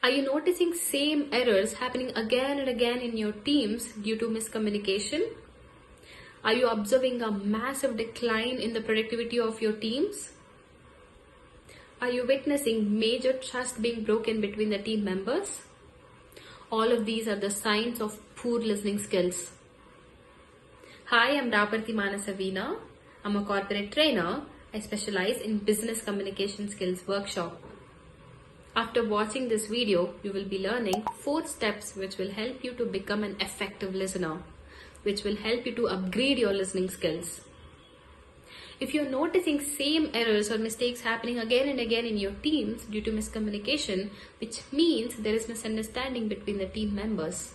Are you noticing same errors happening again and again in your teams due to miscommunication? Are you observing a massive decline in the productivity of your teams? Are you witnessing major trust being broken between the team members? All of these are the signs of poor listening skills. Hi, I'm rapartimanasaveena. I'm a corporate trainer. I specialize in business communication skills workshop. After watching this video, you will be learning 4 steps which will help you to become an effective listener, which will help you to upgrade your listening skills. If you're noticing same errors or mistakes happening again and again in your teams due to miscommunication, which means there is misunderstanding between the team members.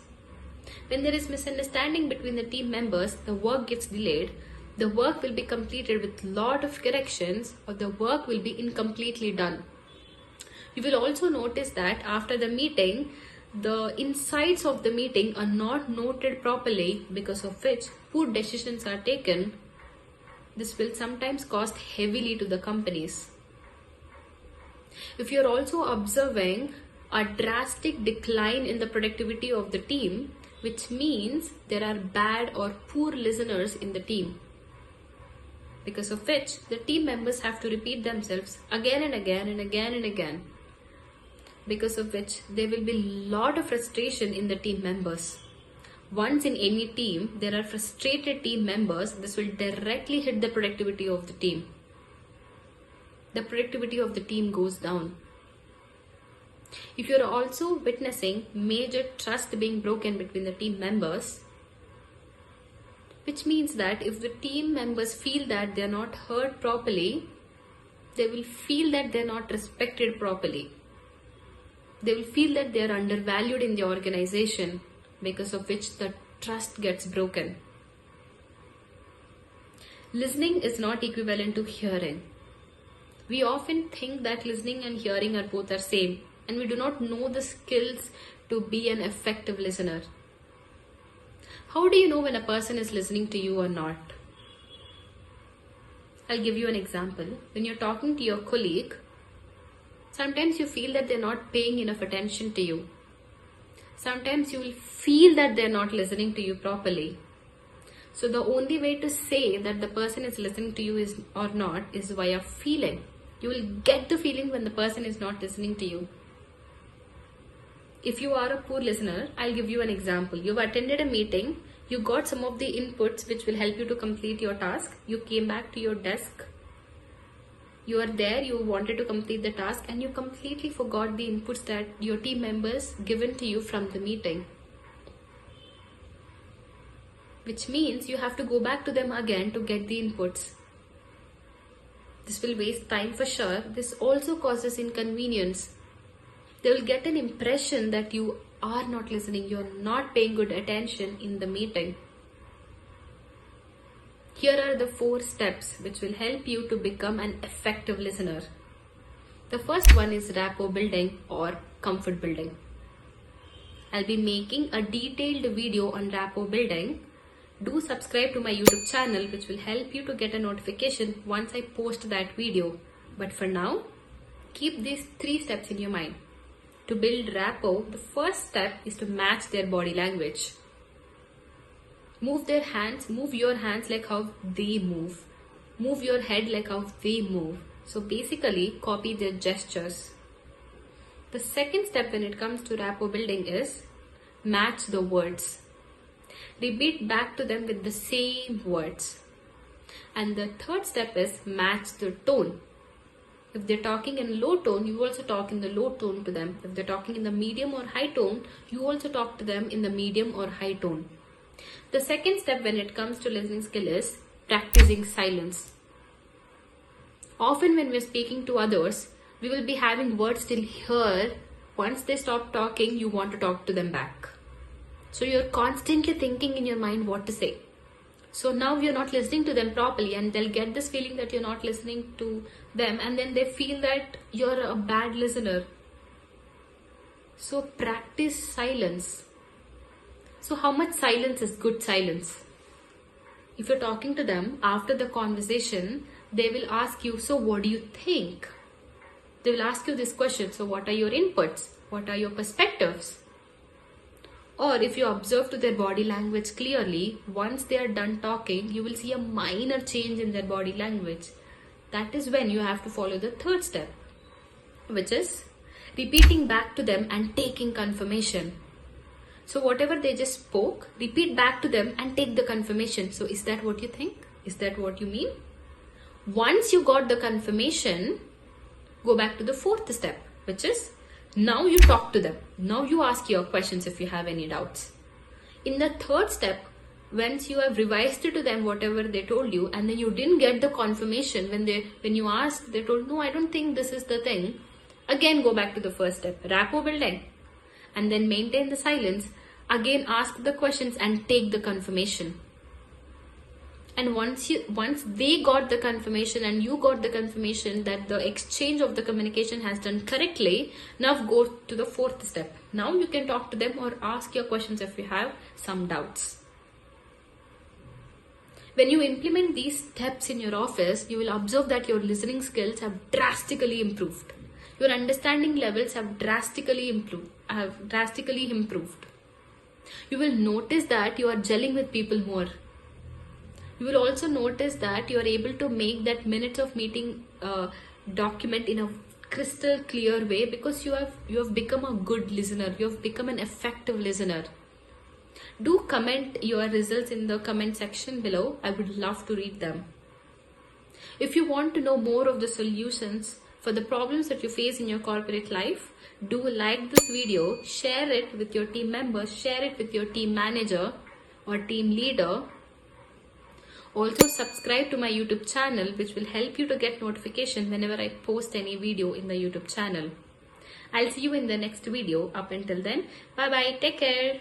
When there is misunderstanding between the team members, the work gets delayed, the work will be completed with lot of corrections, or the work will be incompletely done. You will also notice that after the meeting, the insights of the meeting are not noted properly, because of which poor decisions are taken. This will sometimes cost heavily to the companies. If you're also observing a drastic decline in the productivity of the team, which means there are bad or poor listeners in the team, because of which the team members have to repeat themselves again and again and again and again, because of which there will be a lot of frustration in the team members. Once in any team there are frustrated team members, this will directly hit the productivity of the team. The productivity of the team goes down. If you're also witnessing major trust being broken between the team members, which means that if the team members feel that they're not heard properly, they will feel that they're not respected properly. They will feel that they're undervalued in the organization, because of which the trust gets broken. Listening is not equivalent to hearing. We often think that listening and hearing are both the same, and we do not know the skills to be an effective listener. How do you know when a person is listening to you or not? I'll give you an example. When you're talking to your colleague, sometimes you feel that they're not paying enough attention to you. Sometimes you will feel that they're not listening to you properly. So the only way to say that the person is listening to you or not is via feeling. You will get the feeling when the person is not listening to you. If you are a poor listener, I'll give you an example. You've attended a meeting, you got some of the inputs which will help you to complete your task. You came back to your desk. You are there, you wanted to complete the task, and you completely forgot the inputs that your team members given to you from the meeting. Which means you have to go back to them again to get the inputs. This will waste time for sure. This also causes inconvenience. They will get an impression that you are not listening, you are not paying good attention in the meeting. Here are the 4 steps which will help you to become an effective listener. The first one is rapport building or comfort building. I'll be making a detailed video on rapport building. Do subscribe to my YouTube channel, which will help you to get a notification once I post that video. But for now, keep these 3 steps in your mind. To build rapport, the first step is to match their body language. Move your hands like how they move. Move your head like how they move. So basically, copy their gestures. The second step when it comes to rapport building is match the words. Repeat back to them with the same words. And the third step is match the tone. If they're talking in low tone, you also talk in the low tone to them. If they're talking in the medium or high tone, you also talk to them in the medium or high tone. The second step when it comes to listening skill is practicing silence. Often when we're speaking to others, we will be having words till here. Once they stop talking, you want to talk to them back. So you're constantly thinking in your mind what to say. So now you're not listening to them properly, and they'll get this feeling that you're not listening to them, and then they feel that you're a bad listener. So practice silence. So how much silence is good silence? If you're talking to them after the conversation, they will ask you, so what do you think? They will ask you this question, so what are your inputs? What are your perspectives? Or if you observe to their body language clearly, once they are done talking, you will see a minor change in their body language. That is when you have to follow the third step, which is repeating back to them and taking confirmation. So whatever they just spoke, repeat back to them and take the confirmation. So is that what you think? Is that what you mean? Once you got the confirmation, go back to the fourth step, which is now you talk to them. Now you ask your questions if you have any doubts. In the third step, once you have revised it to them whatever they told you, and then you didn't get the confirmation when you asked, they told no, I don't think this is the thing. Again, go back to the first step, rapport building, and then maintain the silence. Again, ask the questions and take the confirmation. And once they got the confirmation and you got the confirmation that the exchange of the communication has done correctly, now go to the fourth step. Now you can talk to them or ask your questions if you have some doubts. When you implement these steps in your office, you will observe that your listening skills have drastically improved. Your understanding levels have drastically improved. You will notice that you are gelling with people more. You will also notice that you are able to make that minutes of meeting document in a crystal clear way, because you have become a good listener. You have become an effective listener. Do comment your results in the comment section below. I would love to read them. If you want to know more of the solutions for the problems that you face in your corporate life, do like this video, share it with your team members, share it with your team manager or team leader. Also subscribe to my YouTube channel, which will help you to get notification whenever I post any video in the YouTube channel. I'll see you in the next video. Up until then, bye bye, take care.